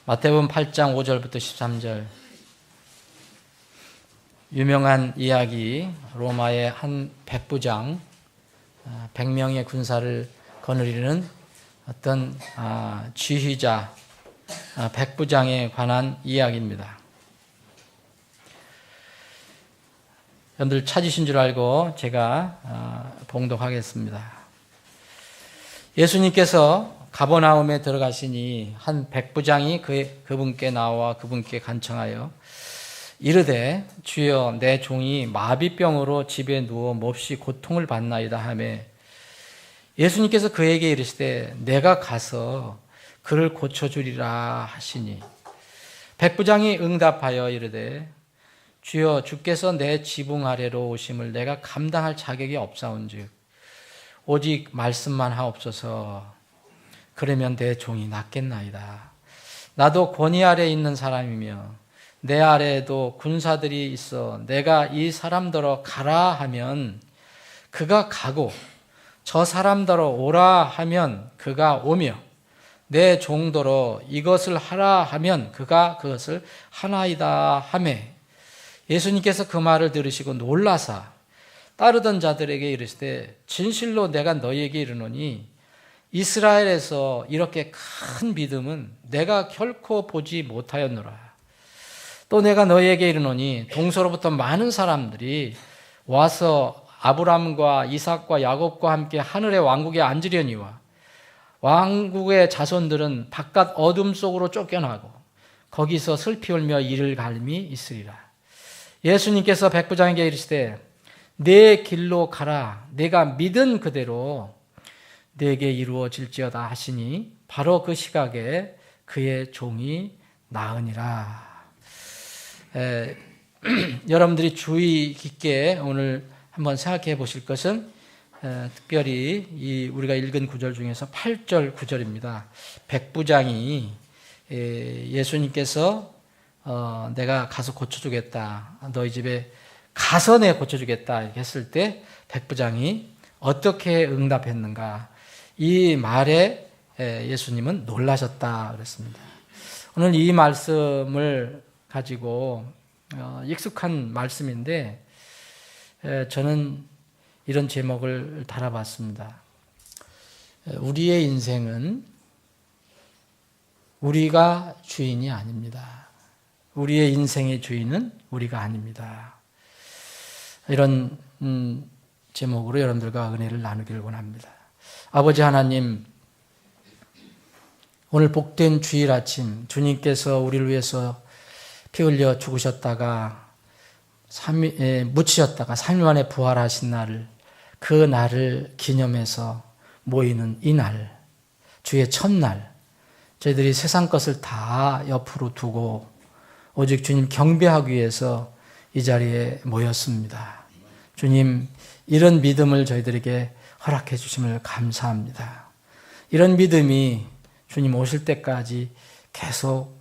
마태복음 8장 5절부터 13절. 유명한 이야기, 로마의 한 백부장, 100명의 군사를 거느리는 어떤 지휘자, 백부장에 관한 이야기입니다. 여러분들 찾으신 줄 알고 제가 봉독하겠습니다. 예수님께서 가버나움에 들어가시니 한 백부장이 그분께 나와 그분께 간청하여 이르되 주여 내 종이 마비병으로 집에 누워 몹시 고통을 받나이다 하매 예수님께서 그에게 이르시되 내가 가서 그를 고쳐주리라 하시니 백부장이 응답하여 이르되 주여 주께서 내 지붕 아래로 오심을 내가 감당할 자격이 없사온즉 오직 말씀만 하옵소서. 그러면 내 종이 낫겠나이다. 나도 권위 아래 있는 사람이며 내 아래에도 군사들이 있어 내가 이 사람더러 가라 하면 그가 가고 저 사람더러 오라 하면 그가 오며 내 종더러 이것을 하라 하면 그가 그것을 하나이다 하매 예수님께서 그 말을 들으시고 놀라사 따르던 자들에게 이르시되 진실로 내가 너희에게 이르노니 이스라엘에서 이렇게 큰 믿음은 내가 결코 보지 못하였노라. 또 내가 너희에게 이르노니 동서로부터 많은 사람들이 와서 아브람과 이삭과 야곱과 함께 하늘의 왕국에 앉으려니와 왕국의 자손들은 바깥 어둠 속으로 쫓겨나고 거기서 슬피 울며 이를 갈미 있으리라. 예수님께서 백부장에게 이르시되 내 길로 가라. 내가 믿은 그대로 내게 이루어질지어다 하시니 바로 그 시각에 그의 종이 나으니라. 여러분들이 주의 깊게 오늘 한번 생각해 보실 것은 특별히 우리가 읽은 구절 중에서 8절 9절입니다. 백부장이 예수님께서 내가 가서 고쳐주겠다. 너희 집에 가서 내가 고쳐주겠다 이렇게 했을 때 백부장이 어떻게 응답했는가. 이 말에 예수님은 놀라셨다 그랬습니다. 오늘 이 말씀을 가지고 익숙한 말씀인데 저는 이런 제목을 달아봤습니다. 우리의 인생은 우리가 주인이 아닙니다. 우리의 인생의 주인은 우리가 아닙니다. 이런 제목으로 여러분들과 은혜를 나누기를 원합니다. 아버지 하나님, 오늘 복된 주일 아침 주님께서 우리를 위해서 피 흘려 죽으셨다가 묻히셨다가 3일 만에 부활하신 날을 그 날을 기념해서 모이는 이 날, 주의 첫날 저희들이 세상 것을 다 옆으로 두고 오직 주님 경배하기 위해서 이 자리에 모였습니다. 주님, 이런 믿음을 저희들에게 허락해 주심을 감사합니다. 이런 믿음이 주님 오실 때까지 계속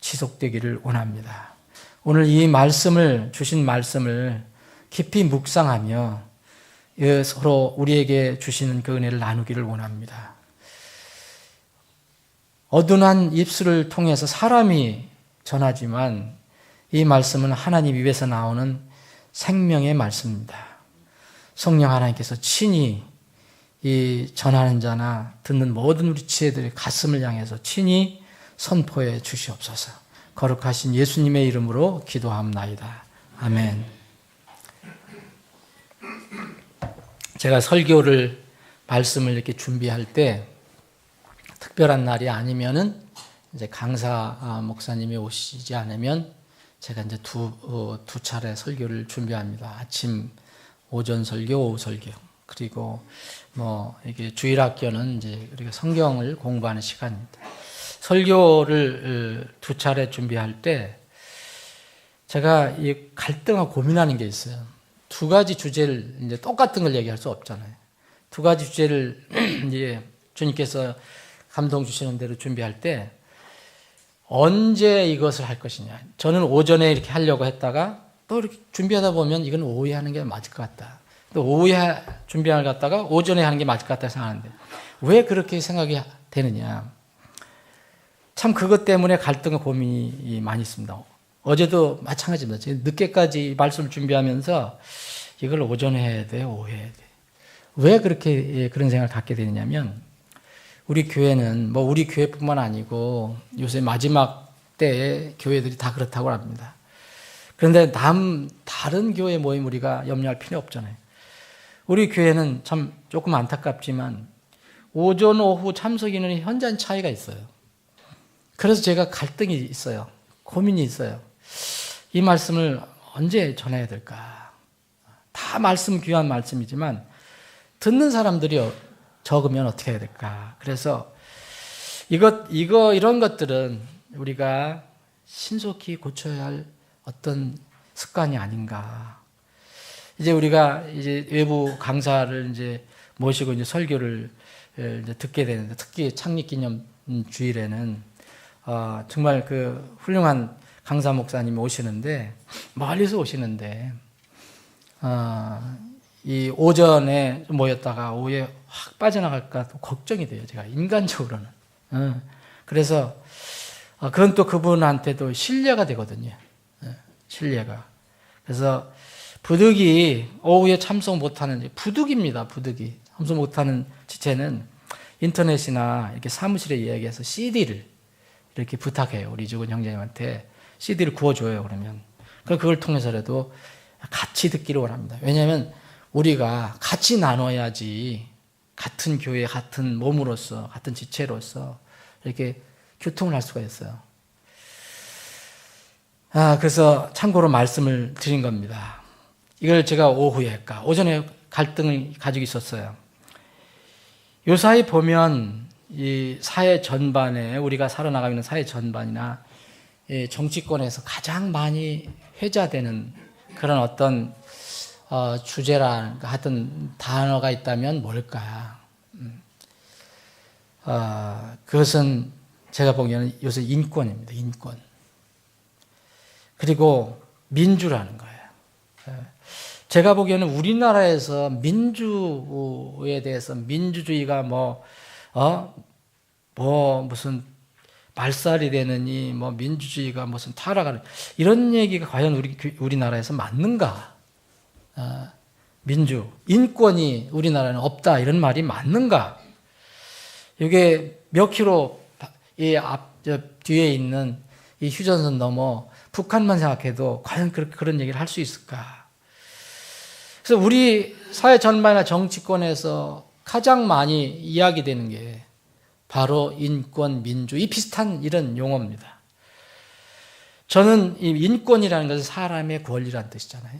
지속되기를 원합니다. 오늘 이 말씀을 주신 말씀을 깊이 묵상하며 서로 우리에게 주시는 그 은혜를 나누기를 원합니다. 어둔한 입술을 통해서 사람이 전하지만 이 말씀은 하나님 입에서 나오는 생명의 말씀입니다. 성령 하나님께서 친히 이 전하는 자나 듣는 모든 우리 지혜들의 가슴을 향해서 친히 선포해 주시옵소서. 거룩하신 예수님의 이름으로 기도합나이다. 아멘. 제가 설교를 말씀을 이렇게 준비할 때 특별한 날이 아니면은 이제 강사 목사님이 오시지 않으면 제가 이제 두 차례 설교를 준비합니다. 아침 오전 설교, 오후 설교. 그리고 이게 주일학교는 이제 우리가 성경을 공부하는 시간입니다. 설교를 두 차례 준비할 때 제가 이 갈등하고 고민하는 게 있어요. 두 가지 주제를 이제 똑같은 걸 얘기할 수 없잖아요. 두 가지 주제를 이제 주님께서 감동 주시는 대로 준비할 때 언제 이것을 할 것이냐. 저는 오전에 이렇게 하려고 했다가 또 이렇게 준비하다 보면 이건 오후에 하는 게 맞을 것 같다. 또 오후에 준비하는 걸 갖다가 오전에 하는 게 맞을 것 같다 생각하는데 왜 그렇게 생각이 되느냐. 참 그것 때문에 갈등과 고민이 많이 있습니다. 어제도 마찬가지입니다. 지금 늦게까지 말씀을 준비하면서 이걸 오전에 해야 돼, 오후에 해야 돼. 왜 그렇게 그런 생각을 갖게 되느냐면 우리 교회는 뭐 우리 교회뿐만 아니고 요새 마지막 때의 교회들이 다 그렇다고 합니다. 그런데 다른 교회 모임 우리가 염려할 필요 없잖아요. 우리 교회는 참 조금 안타깝지만 오전, 오후 참석 인원이 현저한 차이가 있어요. 그래서 제가 갈등이 있어요. 고민이 있어요. 이 말씀을 언제 전해야 될까? 다 말씀 귀한 말씀이지만 듣는 사람들이 적으면 어떻게 해야 될까? 그래서 이런 것들은 우리가 신속히 고쳐야 할 어떤 습관이 아닌가. 이제 우리가 이제 외부 강사를 이제 모시고 이제 설교를 이제 듣게 되는데 특히 창립기념 주일에는 정말 그 훌륭한 강사 목사님이 오시는데 멀리서 오시는데 이 오전에 모였다가 오후에 확 빠져나갈까 또 걱정이 돼요. 제가 인간적으로는. 그래서 그건 또 그분한테도 신뢰가 되거든요. 신뢰가. 그래서 부득이 오후에 참석 못하는 부득입니다. 부득이 참석 못하는 지체는 인터넷이나 이렇게 사무실에 이야기해서 CD를 이렇게 부탁해요. 우리 죽은 형제님한테 CD를 구워줘요. 그러면 그걸 통해서라도 같이 듣기를 원합니다. 왜냐하면 우리가 같이 나눠야지 같은 교회, 같은 몸으로서, 같은 지체로서 이렇게 교통을 할 수가 있어요. 그래서 참고로 말씀을 드린 겁니다. 이걸 제가 오후에 할까? 오전에 갈등을 가지고 있었어요. 요사이 보면 이 사회 전반에 우리가 살아나가고 있는 사회 전반이나 정치권에서 가장 많이 회자되는 그런 어떤 주제라 하여튼 단어가 있다면 뭘까? 그것은 제가 보기에는 요새 인권입니다. 인권. 그리고 민주라는 거예요. 제가 보기에는 우리나라에서 민주에 대해서 민주주의가 무슨 말살이 되느니 민주주의가 무슨 타락하는 이런 얘기가 과연 우리나라에서 맞는가? 인권이 우리나라는 없다 이런 말이 맞는가? 이게 몇 킬로 뒤에 있는 이 휴전선 넘어 북한만 생각해도 과연 그런 얘기를 할 수 있을까? 그래서 우리 사회 전반이나 정치권에서 가장 많이 이야기되는 게 바로 인권, 민주, 이 비슷한 이런 용어입니다. 저는 이 인권이라는 것은 사람의 권리라는 뜻이잖아요.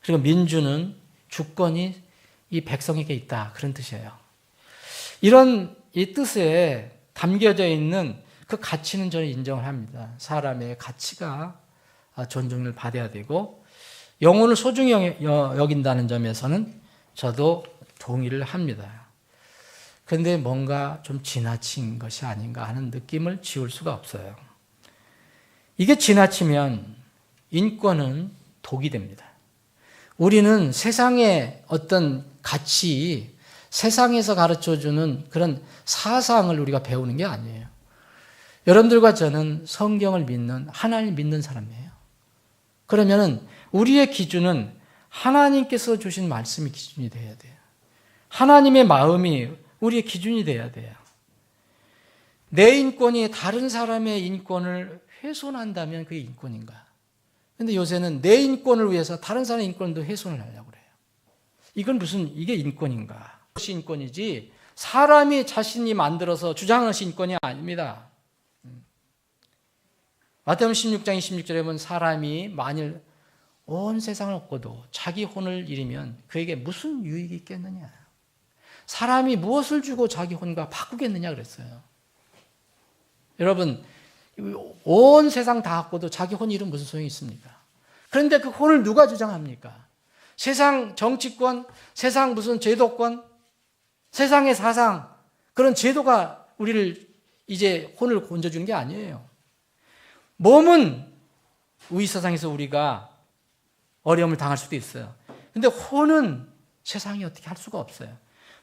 그리고 민주는 주권이 이 백성에게 있다. 그런 뜻이에요. 이런 이 뜻에 담겨져 있는 그 가치는 저는 인정을 합니다. 사람의 가치가 존중을 받아야 되고 영혼을 소중히 여긴다는 점에서는 저도 동의를 합니다. 그런데 뭔가 좀 지나친 것이 아닌가 하는 느낌을 지울 수가 없어요. 이게 지나치면 인권은 독이 됩니다. 우리는 세상의 어떤 가치, 세상에서 가르쳐주는 그런 사상을 우리가 배우는 게 아니에요. 여러분들과 저는 성경을 믿는, 하나님 믿는 사람이에요. 그러면 우리의 기준은 하나님께서 주신 말씀이 기준이 되어야 돼요. 하나님의 마음이 우리의 기준이 되어야 돼요. 내 인권이 다른 사람의 인권을 훼손한다면 그게 인권인가? 근데 요새는 내 인권을 위해서 다른 사람의 인권도 훼손을 하려고 그래요. 이게 인권인가? 그것이 인권이지 사람이 자신이 만들어서 주장하는 것이 인권이 아닙니다. 마태복음 16장 26절에 보면 사람이 만일 온 세상을 얻고도 자기 혼을 잃으면 그에게 무슨 유익이 있겠느냐? 사람이 무엇을 주고 자기 혼과 바꾸겠느냐 그랬어요. 여러분, 온 세상 다 갖고도 자기 혼 잃으면 무슨 소용이 있습니까? 그런데 그 혼을 누가 주장합니까? 세상 정치권, 세상 무슨 제도권, 세상의 사상, 그런 제도가 우리를 이제 혼을 건져주는 게 아니에요. 몸은 우리 세상에서 우리가 어려움을 당할 수도 있어요. 근데 혼은 세상이 어떻게 할 수가 없어요.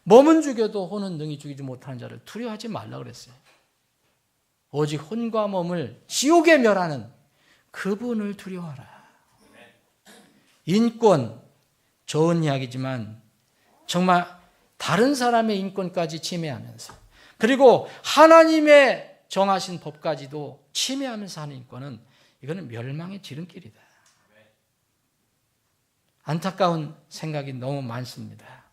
몸은 죽여도 혼은 능히 죽이지 못하는 자를 두려워하지 말라 그랬어요. 오직 혼과 몸을 지옥에 멸하는 그분을 두려워하라. 인권, 좋은 이야기지만 정말 다른 사람의 인권까지 침해하면서, 그리고 하나님의 정하신 법까지도 침해하면서 하는 인권은, 이거는 멸망의 지름길이다. 안타까운 생각이 너무 많습니다.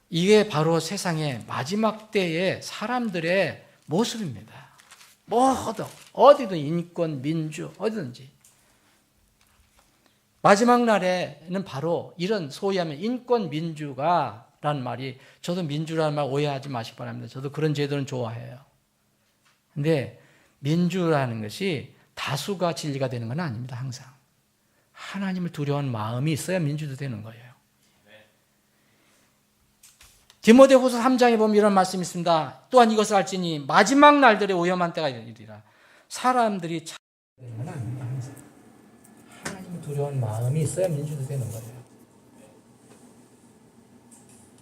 이게 바로 세상의 마지막 때의 사람들의 모습입니다. 어디든 인권, 민주, 어디든지. 마지막 날에는 바로 이런 소위 하면 인권, 민주가 라는 말이, 저도 민주라는 말 오해하지 마시기 바랍니다. 저도 그런 제도는 좋아해요. 근데 민주라는 것이 다수가 진리가 되는 건 아닙니다. 항상 하나님을 두려워하는 마음이 있어야 민주도 되는 거예요. 디모데후서 3장에 보면 이런 말씀이 있습니다. 또한 이것을 알지니 마지막 날들의 위험한 때가 이르리라. 사람들이 되는 건 아닙니다. 항상 하나님을 두려워하는 마음이 있어야 민주도 되는 거예요.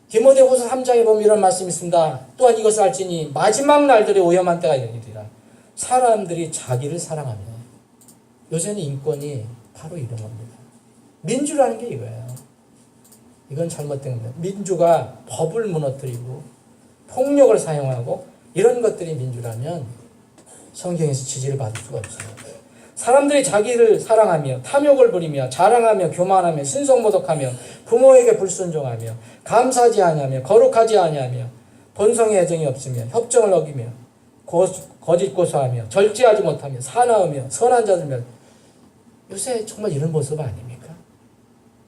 디모데후서 3장에 보면 이런 말씀이 있습니다. 또한 이것을 알지니 마지막 날들의 위험한 때가 이르리라. 사람들이 자기를 사랑하며, 요새는 인권이 바로 이런 겁니다. 민주라는 게 이거예요. 이건 잘못된 겁니다. 민주가 법을 무너뜨리고 폭력을 사용하고 이런 것들이 민주라면 성경에서 지지를 받을 수가 없어요. 사람들이 자기를 사랑하며 탐욕을 부리며 자랑하며 교만하며 신성모독하며 부모에게 불순종하며 감사하지 아니하며 거룩하지 아니하며 본성의 애정이 없으며 협정을 어기며 거짓 고소하며 절제하지 못하며 사나우며 선한 자들 멸. 요새 정말 이런 모습 아닙니까?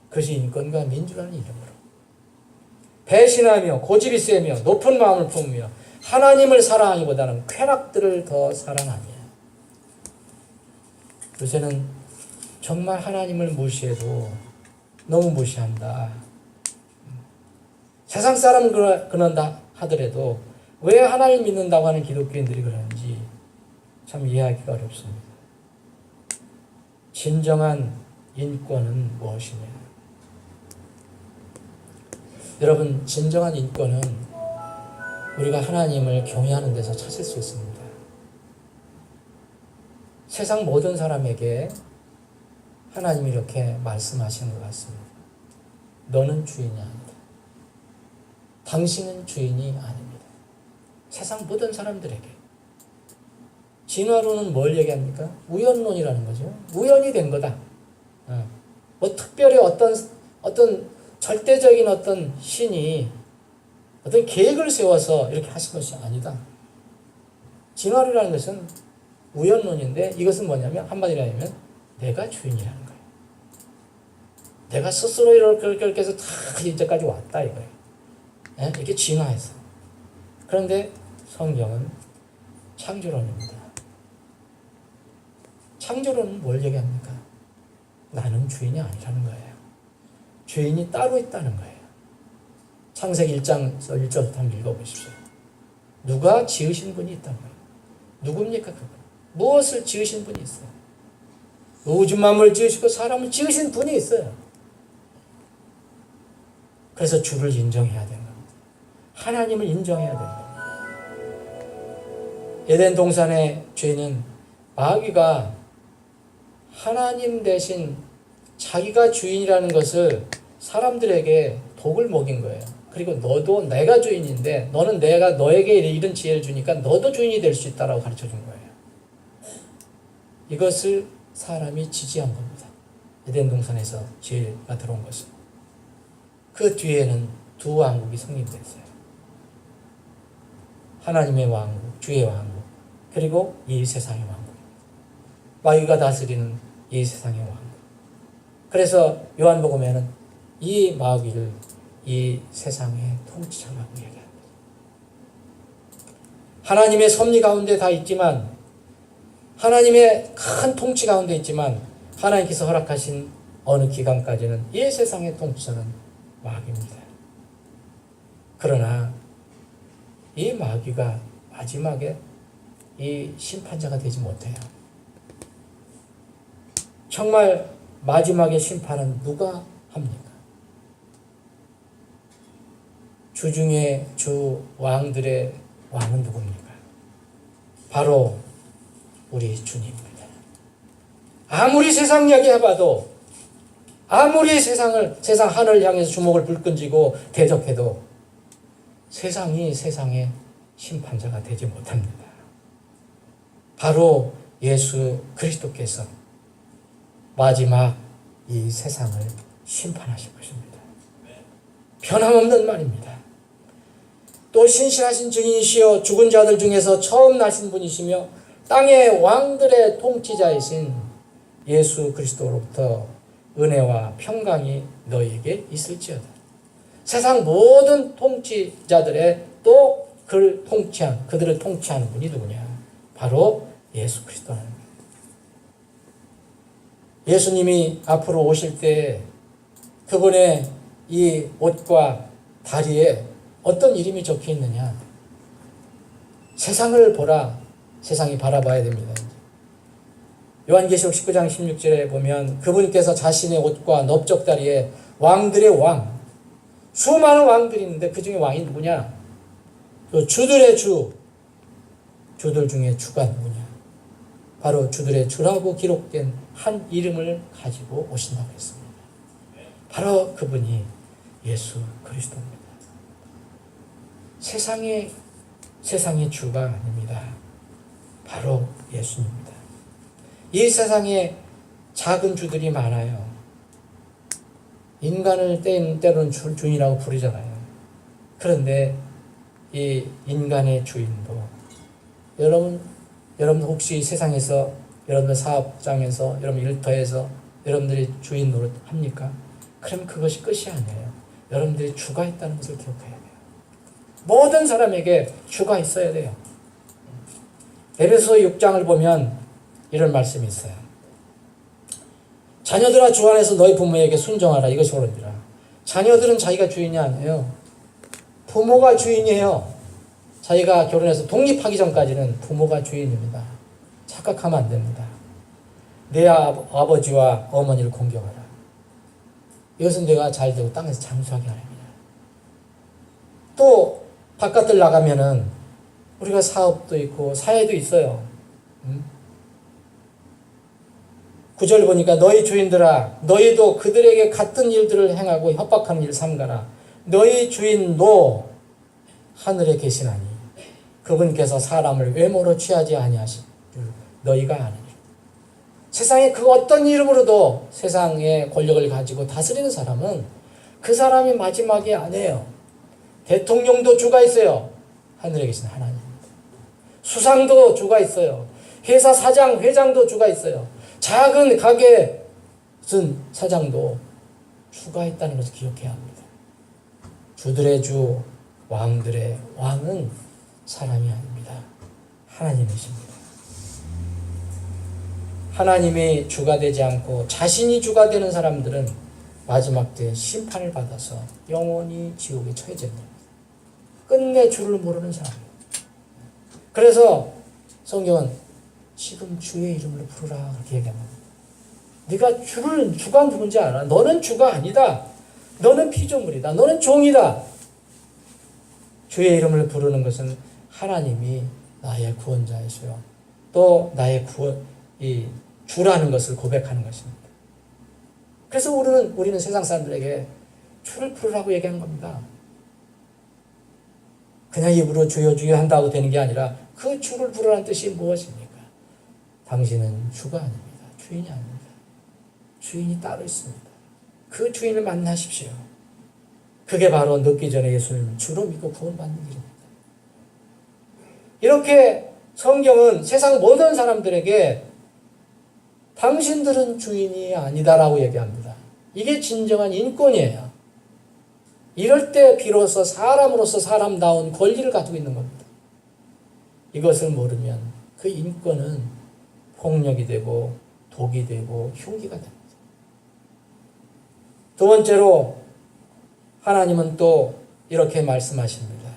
그것이 인권과 민주라는 이름으로 배신하며 고집이 세며 높은 마음을 품으며 하나님을 사랑하기보다는 쾌락들을 더 사랑하며. 요새는 정말 하나님을 무시해도 너무 무시한다. 세상 사람은 그런다 하더라도 왜 하나님 믿는다고 하는 기독교인들이 그러는지 참 이해하기가 어렵습니다. 진정한 인권은 무엇이냐? 여러분, 진정한 인권은 우리가 하나님을 경외하는 데서 찾을 수 있습니다. 세상 모든 사람에게 하나님이 이렇게 말씀하시는 것 같습니다. 너는 주인이 아니다. 당신은 주인이 아닙니다. 세상 모든 사람들에게. 진화론은 뭘 얘기합니까? 우연론이라는 거죠. 우연이 된 거다. 뭐 특별히 어떤 절대적인 어떤 신이 어떤 계획을 세워서 이렇게 하신 것이 아니다. 진화론이라는 것은 우연론인데, 이것은 뭐냐면 한마디로 하면 내가 주인이라는 거예요. 내가 스스로 이렇게 해서 다 이제까지 왔다 이거예요. 이렇게 진화해서. 그런데 성경은 창조론입니다. 창조론은 뭘 얘기합니까? 나는 주인이 아니라는 거예요. 주인이 따로 있다는 거예요. 창세기 1장 1절부터 한번 읽어보십시오. 누가 지으신 분이 있다는 거예요. 누굽니까 그분? 무엇을 지으신 분이 있어요? 우주 만물을 지으시고 사람을 지으신 분이 있어요. 그래서 주를 인정해야 되는 겁니다. 하나님을 인정해야 되는 겁니다. 에덴 동산의 죄는 마귀가 하나님 대신 자기가 주인이라는 것을 사람들에게 독을 먹인 거예요. 그리고 너도 내가 주인인데 너는 내가 너에게 이런 지혜를 주니까 너도 주인이 될 수 있다라고 가르쳐 준 거예요. 이것을 사람이 지지한 겁니다. 에덴 동산에서 죄가 들어온 것은. 그 뒤에는 두 왕국이 성립됐어요. 하나님의 왕국, 주의 왕국, 그리고 이 세상의 왕국. 마귀가 다스리는 이 세상의 왕국. 그래서 요한복음에는 이 마귀를 이 세상의 통치자라고 얘기합니다. 하나님의 섭리 가운데 다 있지만, 하나님의 큰 통치 가운데 있지만, 하나님께서 허락하신 어느 기간까지는 이 세상의 통치자는 마귀입니다. 그러나 이 마귀가 마지막에 이 심판자가 되지 못해요. 정말 마지막에 심판은 누가 합니까? 주 중에 주 왕들의 왕은 누굽니까? 바로 우리 주님입니다. 아무리 세상 이야기 해봐도, 아무리 세상 하늘을 향해서 주먹을 불끈쥐고 대적해도 세상이 세상의 심판자가 되지 못합니다. 바로 예수 그리스도께서 마지막 이 세상을 심판하실 것입니다. 변함없는 말입니다. 또 신실하신 증인이시여 죽은 자들 중에서 처음 나신 분이시며 땅의 왕들의 통치자이신 예수 그리스도로부터 은혜와 평강이 너희에게 있을지어다. 세상 모든 통치자들의 또 그들을 통치하는 분이 누구냐? 바로 예수 그리스도라는 거예요. 예수님이 앞으로 오실 때 그분의 이 옷과 다리에 어떤 이름이 적혀 있느냐? 세상을 보라. 세상이 바라봐야 됩니다. 요한계시록 19장 16절에 보면 그분께서 자신의 옷과 넓적다리에 왕들의 왕, 수많은 왕들이 있는데 그 중에 왕이 누구냐? 그 주들의 주, 주들 중에 주가 누구냐? 바로 주들의 주라고 기록된 한 이름을 가지고 오신다고 했습니다. 바로 그분이 예수 그리스도입니다. 세상의 주가 아닙니다. 바로 예수님입니다. 이 세상에 작은 주들이 많아요. 인간을 때로는 주인이라고 부르잖아요. 그런데 이 인간의 주인도 여러분 혹시 세상에서 여러분들 사업장에서 여러분 일터에서 여러분들이 주인 노릇 합니까? 그럼 그것이 끝이 아니에요. 여러분들이 주가 있다는 것을 기억해야 돼요. 모든 사람에게 주가 있어야 돼요. 에베소 6장을 보면 이런 말씀이 있어요. 자녀들아 주 안에서 너희 부모에게 순종하라. 이것이 옳으니라. 자녀들은 자기가 주인이 아니에요. 부모가 주인이에요. 자기가 결혼해서 독립하기 전까지는 부모가 주인입니다. 착각하면 안 됩니다. 내 아버지와 어머니를 공경하라. 이것은 내가 잘 되고 땅에서 장수하게 하랍니다. 또 바깥을 나가면은 우리가 사업도 있고 사회도 있어요. 9절 보니까 너희 주인들아 너희도 그들에게 같은 일들을 행하고 협박하는 일을 삼가라. 너희 주인도 하늘에 계시나니 그분께서 사람을 외모로 취하지 아니하신 줄 너희가 아느니라. 세상에 그 어떤 이름으로도 세상의 권력을 가지고 다스리는 사람은 그 사람이 마지막이 아니에요. 대통령도 주가 있어요. 하늘에 계신 하나님입니다. 수상도 주가 있어요. 회사 사장, 회장도 주가 있어요. 작은 가게 무슨 사장도 주가 있다는 것을 기억해야 합니다. 주들의 주, 왕들의 왕은 사람이 아닙니다. 하나님이십니다. 하나님이 주가 되지 않고 자신이 주가 되는 사람들은 마지막 때 심판을 받아서 영원히 지옥에 처해져 있는 겁니다. 끝내 주를 모르는 사람이에요. 그래서 성경은 지금 주의 이름을 부르라 그렇게 얘기합니다. 네가 주가 누군지 알아? 너는 주가 아니다. 너는 피조물이다. 너는 종이다. 주의 이름을 부르는 것은 하나님이 나의 구원자이시요 또 나의 주라는 것을 고백하는 것입니다. 그래서 우리는 세상 사람들에게 주를 부르라고 얘기하는 겁니다. 그냥 입으로 주여 주여 한다고 되는 게 아니라 그 주를 부르라는 뜻이 무엇입니까? 당신은 주가 아닙니다. 주인이 아닙니다. 주인이 따로 있습니다. 그 주인을 만나십시오. 그게 바로 늦기 전에 예수님을 주로 믿고 구원받는 길입니다. 이렇게 성경은 세상 모든 사람들에게 당신들은 주인이 아니다라고 얘기합니다. 이게 진정한 인권이에요. 이럴 때 비로소 사람으로서 사람다운 권리를 가지고 있는 겁니다. 이것을 모르면 그 인권은 폭력이 되고 독이 되고 흉기가 됩니다. 두 번째로 하나님은 또 이렇게 말씀하십니다.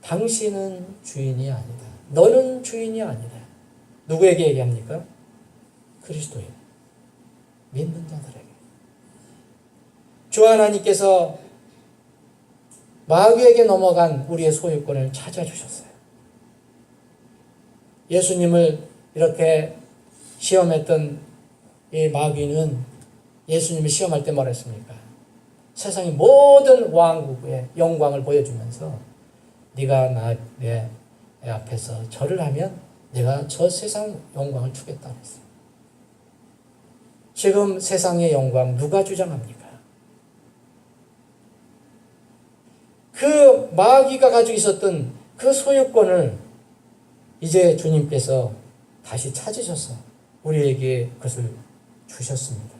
당신은 주인이 아니다. 너는 주인이 아니다. 누구에게 얘기합니까? 그리스도인, 믿는 자들에게. 주 하나님께서 마귀에게 넘어간 우리의 소유권을 찾아주셨어요. 예수님을 이렇게 시험했던 이 마귀는 예수님이 시험할 때 뭐랬습니까? 세상의 모든 왕국의 영광을 보여주면서 네가 내 앞에서 절을 하면 내가 저 세상 영광을 주겠다 그랬어요. 지금 세상의 영광 누가 주장합니까? 그 마귀가 가지고 있었던 그 소유권을 이제 주님께서 다시 찾으셔서 우리에게 그것을 주셨습니다.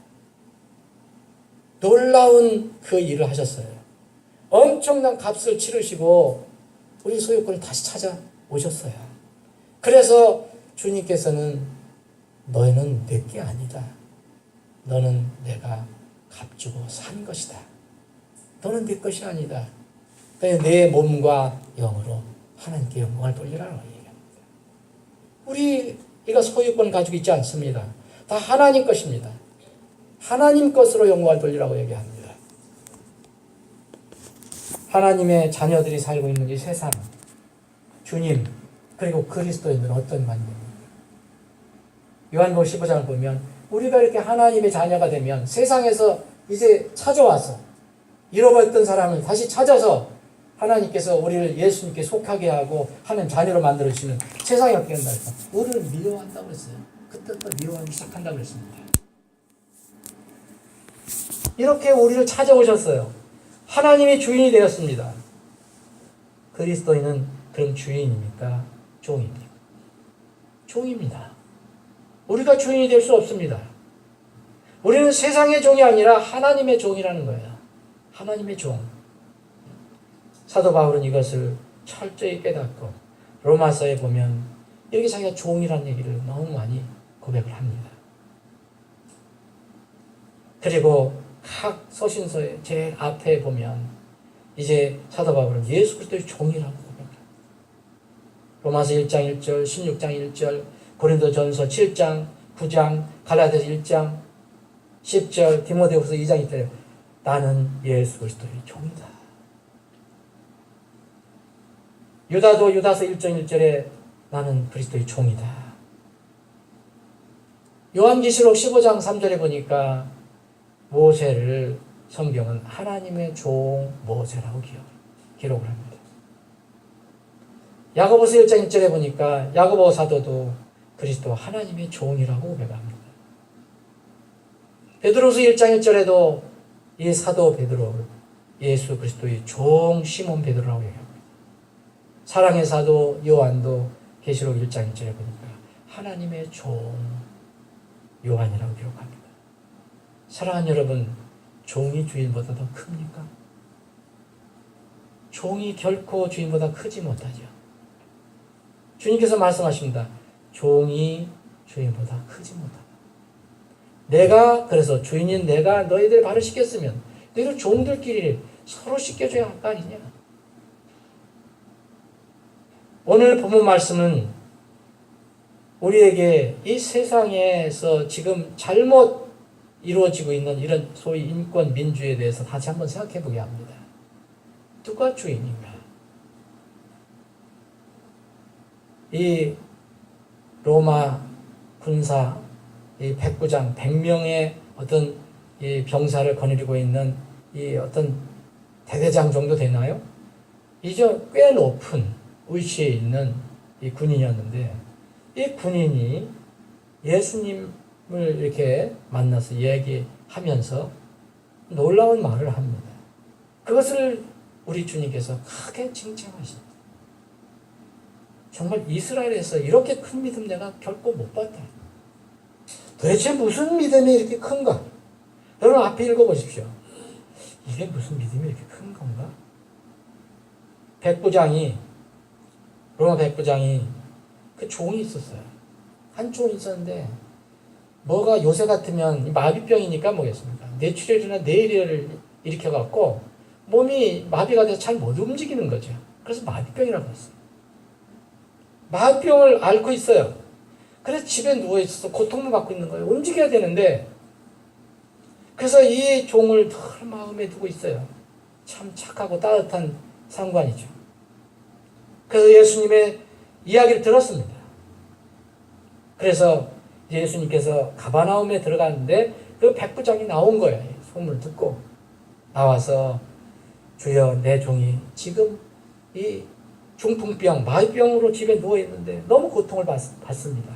놀라운 그 일을 하셨어요. 엄청난 값을 치르시고 우리 소유권을 다시 찾아오셨어요. 그래서 주님께서는 너희는 내 게 아니다. 너는 내가 값주고 산 것이다. 너는 내 것이 아니다. 내 몸과 영으로 하나님께 영광을 돌리라고 얘기합니다. 우리가 소유권을 가지고 있지 않습니다. 다 하나님 것입니다. 하나님 것으로 영광을 돌리라고 얘기합니다. 하나님의 자녀들이 살고 있는 이 세상, 주님, 그리고 그리스도인들은 어떤 관계입니까? 요한복음 15장을 보면 우리가 이렇게 하나님의 자녀가 되면 세상에서 이제 찾아와서 잃어버렸던 사람을 다시 찾아서 하나님께서 우리를 예수님께 속하게 하고 하는 자녀로 만들어주시는 세상이 어떻게 한다 그랬어요? 우리를 미워한다고 그랬어요. 그때부터 미워하기 시작한다고 그랬습니다. 이렇게 우리를 찾아오셨어요. 하나님의 주인이 되었습니다. 그리스도인은 그럼 주인입니까? 종입니까? 종입니다. 우리가 주인이 될 수 없습니다. 우리는 세상의 종이 아니라 하나님의 종이라는 거예요. 하나님의 종. 사도 바울은 이것을 철저히 깨닫고 로마서에 보면 이렇게 자기가 종이라는 얘기를 너무 많이 고백을 합니다. 그리고 각 서신서의 제일 앞에 보면 이제 사도 바울은 예수 그리스도의 종이라고 고백합니다. 로마서 1장 1절, 16장 1절, 고린도전서 7장, 9장, 갈라디아서 1장, 10절, 디모데후서 2장 2절 나는 예수 그리스도의 종이다. 유다도 유다서 1장 1절에 나는 그리스도의 종이다. 요한계시록 15장 3절에 보니까 모세를 성경은 하나님의 종 모세라고 기록을 합니다. 야고보서 1장 1절에 보니까 야고보 사도도 그리스도 하나님의 종이라고 고백합니다. 베드로서 1장 1절에도 이 사도 베드로를 예수 그리스도의 종 시몬 베드로라고 얘기합니다. 사랑의 사도 요한도 계시록 1장 1절에 보니까 하나님의 종 요한이라고 기록합니다. 사랑하는 여러분, 종이 주인보다 더 큽니까? 종이 결코 주인보다 크지 못하죠. 주님께서 말씀하십니다. 종이 주인보다 크지 못하다. 그래서 주인인 내가 너희들 발을 씻겼으면 너희들 종들끼리 서로 씻겨줘야 할 거 아니냐. 오늘 본문 말씀은 우리에게 이 세상에서 지금 잘못 이루어지고 있는 이런 소위 인권 민주에 대해서 다시 한번 생각해 보게 합니다. 누가 주인인가? 이 로마 군사 이 백부장 100명의 어떤 이 병사를 거느리고 있는 이 어떤 대대장 정도 되나요? 이제 꽤 높은 위치에 있는 이 군인이었는데 이 군인이 예수님을 이렇게 만나서 얘기하면서 놀라운 말을 합니다. 그것을 우리 주님께서 크게 칭찬하십니다. 정말 이스라엘에서 이렇게 큰 믿음 내가 결코 못 봤다. 도대체 무슨 믿음이 이렇게 큰가? 여러분 앞에 읽어보십시오. 이게 무슨 믿음이 이렇게 큰 건가? 로마 백부장이 그 종이 있었어요. 한 종이 있었는데 뭐가 요새 같으면 마비병이니까 뭐겠습니까? 뇌출혈이나 뇌일혈을 일으켜갖고 몸이 마비가 돼서 잘 못 움직이는 거죠. 그래서 마비병이라고 했어요. 마비병을 앓고 있어요. 그래서 집에 누워있어서 고통을 받고 있는 거예요. 움직여야 되는데 그래서 이 종을 늘 마음에 두고 있어요. 참 착하고 따뜻한 상관이죠. 그래서 예수님의 이야기를 들었습니다. 그래서 예수님께서 가버나움에 들어갔는데 그 백부장이 나온 거예요. 소문을 듣고 나와서 주여 내 종이 지금 이 중풍병, 마비병으로 집에 누워있는데 너무 고통을 받습니다.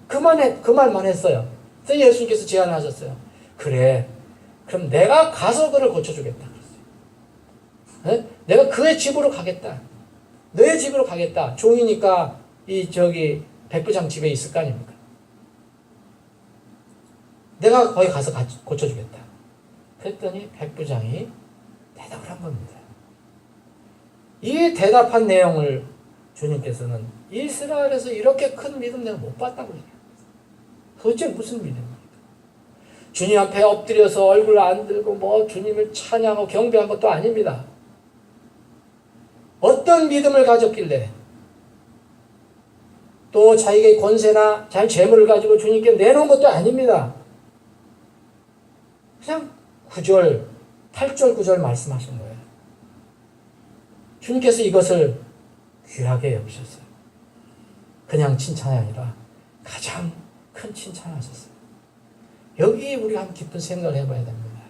그 말만 했어요. 그래서 예수님께서 제안을 하셨어요. 그래, 그럼 내가 가서 그를 고쳐주겠다. 그랬어요. 내가 그의 집으로 가겠다. 너의 집으로 가겠다. 종이니까 백부장 집에 있을 거 아닙니까? 내가 거기 가서 고쳐주겠다. 그랬더니 백부장이 대답을 한 겁니다. 이 대답한 내용을 주님께서는 이스라엘에서 이렇게 큰 믿음 내가 못 봤다고 얘기합니다. 도대체 무슨 믿음입니까? 주님 앞에 엎드려서 얼굴 안 들고 주님을 찬양하고 경배한 것도 아닙니다. 어떤 믿음을 가졌길래 또 자기의 권세나 자기 재물을 가지고 주님께 내놓은 것도 아닙니다. 그냥 8절 9절 말씀하신 거예요. 주님께서 이것을 귀하게 여기셨어요. 그냥 칭찬이 아니라 가장 큰 칭찬을 하셨어요. 여기 우리가 한 깊은 생각을 해봐야 됩니다.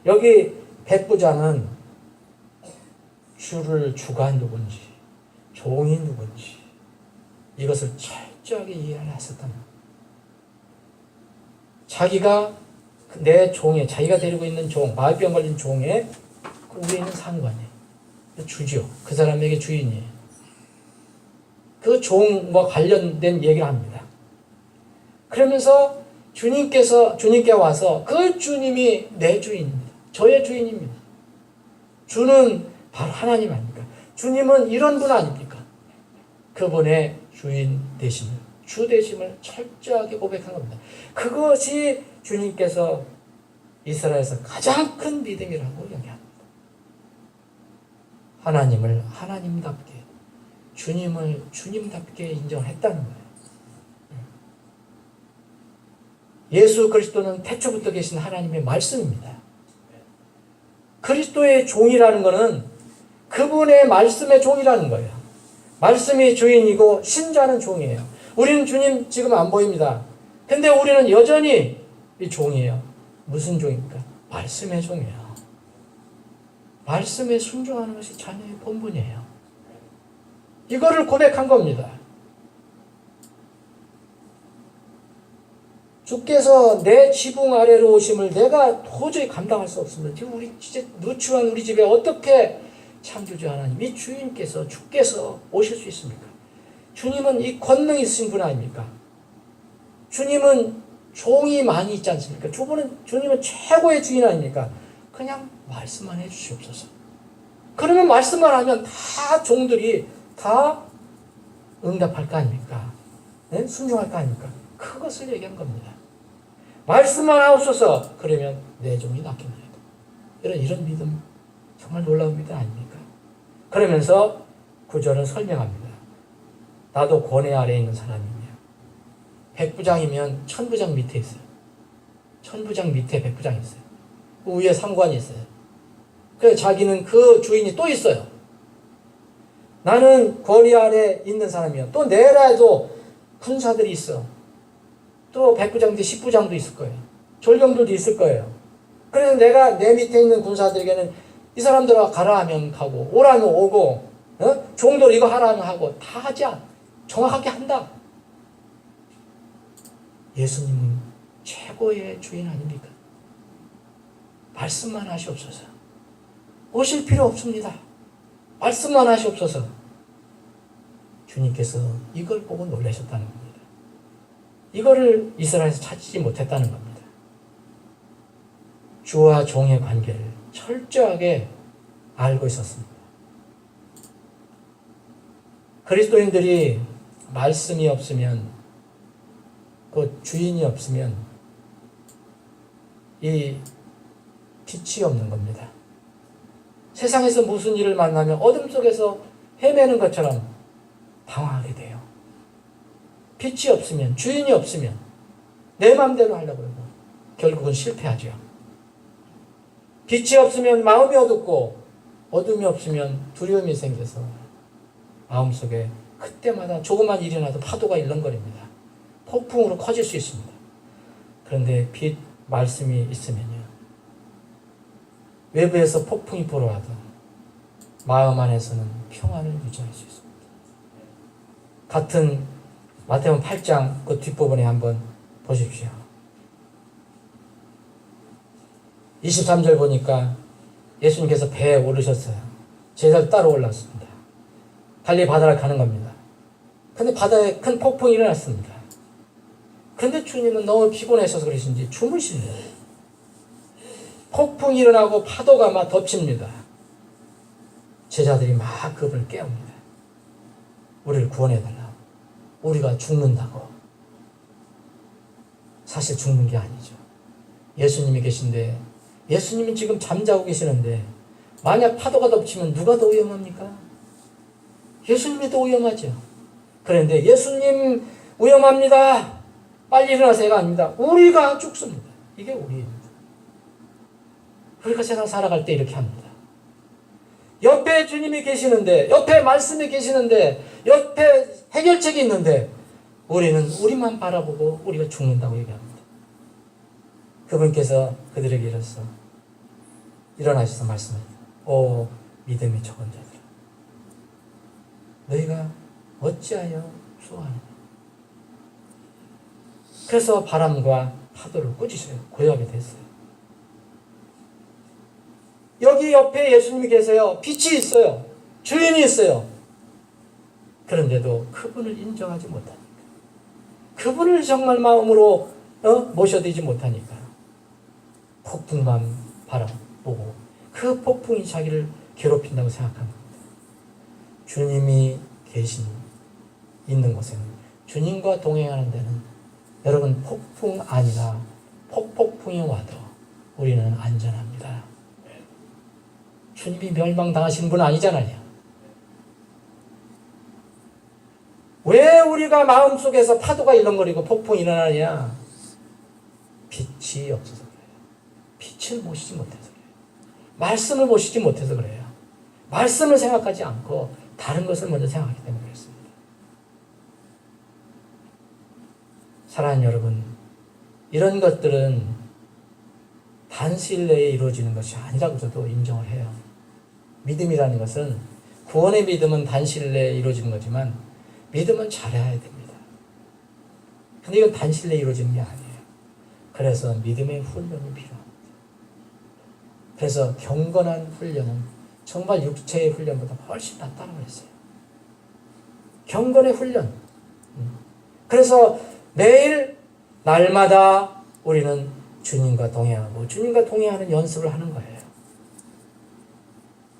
여기 백부장은 주가 누군지, 종이 누군지 이것을 철저하게 이해를 했었단 말이에요. 자기가 내 종에, 자기가 데리고 있는 종, 마비병 걸린 종에 그 위에 있는 상관이에요. 주죠. 그 사람에게 주인이에요. 그 종과 관련된 얘기를 합니다. 그러면서 주님께 와서 그 주님이 내 주인입니다. 저의 주인입니다. 주는 바로 하나님 아닙니까? 주님은 이런 분 아닙니까? 그분의 주인 되심을, 주 되심을 철저하게 고백한 겁니다. 그것이 주님께서 이스라엘에서 가장 큰 믿음이라고 얘기합니다. 하나님을 하나님답게, 주님을 주님답게 인정했다는 거예요. 예수 그리스도는 태초부터 계신 하나님의 말씀입니다. 그리스도의 종이라는 것은 그분의 말씀의 종이라는 거예요. 말씀이 주인이고 신자는 종이에요. 우리는 주님 지금 안 보입니다. 근데 우리는 여전히 이 종이에요. 무슨 종입니까? 말씀의 종이에요. 말씀에 순종하는 것이 자녀의 본분이에요. 이거를 고백한 겁니다. 주께서 내 지붕 아래로 오심을 내가 도저히 감당할 수 없습니다. 지금 우리 진짜 누추한 우리 집에 어떻게 창조주 하나님, 이 주인께서, 주께서 오실 수 있습니까? 주님은 이 권능이 있으신 분 아닙니까? 주님은 종이 많이 있지 않습니까? 주님은 최고의 주인 아닙니까? 그냥 말씀만 해주시옵소서. 그러면 말씀만 하면 다 종들이 다 응답할 거 아닙니까? 네? 순종할 거 아닙니까? 그것을 얘기한 겁니다. 말씀만 하옵소서. 그러면 내 종이 낫겠나이다. 이런 믿음 정말 놀라운 믿음 아닙니까? 그러면서 9절은 설명합니다. 나도 권위 아래에 있는 사람이며 백부장이면 천부장 밑에 있어요. 천부장 밑에 백부장이 있어요. 그 위에 상관이 있어요. 그래서 자기는 그 주인이 또 있어요. 나는 권위 아래 있는 사람이요. 또 내라에도 군사들이 있어. 또 백부장도 10부장도 있을 거예요. 졸병들도 있을 거예요. 그래서 내가 내 밑에 있는 군사들에게는 이 사람들아 가라 하면 가고 오라면 오고 종들 이거 하라면 하고 다 하자. 정확하게 한다. 예수님은 최고의 주인 아닙니까? 말씀만 하시옵소서. 오실 필요 없습니다. 말씀만 하시옵소서. 주님께서 이걸 보고 놀라셨다는 겁니다. 이거를 이스라엘에서 찾지 못했다는 겁니다. 주와 종의 관계를 철저하게 알고 있었습니다. 그리스도인들이 말씀이 없으면, 그 주인이 없으면 이 빛이 없는 겁니다. 세상에서 무슨 일을 만나면 어둠 속에서 헤매는 것처럼 당황하게 돼요. 빛이 없으면, 주인이 없으면 내 마음대로 하려고 하고 결국은 실패하죠. 빛이 없으면 마음이 어둡고 어둠이 없으면 두려움이 생겨서 마음속에 그때마다 조그만 일이 나도 파도가 일렁거립니다. 폭풍으로 커질 수 있습니다. 그런데 빛 말씀이 있으면요, 외부에서 폭풍이 불어와도 마음 안에서는 평안을 유지할 수 있습니다. 같은 마태복음 8장 그 뒷부분에 한번 보십시오. 23절 보니까 예수님께서 배에 오르셨어요. 제자들 따로 올랐습니다. 달리 바다를 가는 겁니다. 근데 바다에 큰 폭풍이 일어났습니다. 그런데 주님은 너무 피곤하셔서 그러신지 주무십니다. 폭풍이 일어나고 파도가 막 덮칩니다. 제자들이 막 그분을 깨웁니다. 우리를 구원해달라고. 우리가 죽는다고. 사실 죽는 게 아니죠. 예수님이 계신데, 예수님은 지금 잠자고 계시는데 만약 파도가 덮치면 누가 더 위험합니까? 예수님이 더 위험하죠. 그런데 예수님 위험합니다, 빨리 일어나세요가 아닙니다. 우리가 죽습니다. 이게 우리입니다. 우리가 세상 살아갈 때 이렇게 합니다. 옆에 주님이 계시는데, 옆에 말씀이 계시는데, 옆에 해결책이 있는데 우리는 우리만 바라보고 우리가 죽는다고 얘기합니다. 그분께서 그들에게 이르셔서 일어나셔서 말씀합니다. 오 믿음이 적은 자들아, 너희가 어찌하여 수고하느냐. 그래서 바람과 파도를 꾸짖어요. 고요하게 됐어요. 여기 옆에 예수님이 계세요. 빛이 있어요. 주인이 있어요. 그런데도 그분을 인정하지 못하니까, 그분을 정말 마음으로 모셔드리지 못하니까 폭풍만 바라보고 그 폭풍이 자기를 괴롭힌다고 생각한 겁니다. 주님이 있는 곳에는, 주님과 동행하는 데는 여러분 폭풍 아니라 폭풍이 와도 우리는 안전합니다. 주님이 멸망당하신 분은 아니잖아요. 왜 우리가 마음속에서 파도가 일렁거리고 폭풍이 일어나냐? 빛이 없어서 그래요. 빛을 모시지 못해서 그래요. 말씀을 모시지 못해서 그래요. 말씀을 생각하지 않고 다른 것을 먼저 생각하기 때문에 그렇습니다. 사랑하는 여러분, 이런 것들은 단시일 내에 이루어지는 것이 아니라고 저도 인정을 해요. 믿음이라는 것은, 구원의 믿음은 단시일 내에 이루어지는 거지만 믿음은 잘해야 됩니다. 근데 이건 단시일 내에 이루어지는 게 아니에요. 그래서 믿음의 훈련이 필요합니다. 그래서 경건한 훈련은 정말 육체의 훈련보다 훨씬 낫다고 그랬어요. 경건의 훈련. 그래서 매일 날마다 우리는 주님과 동행하고 주님과 동행하는 연습을 하는 거예요.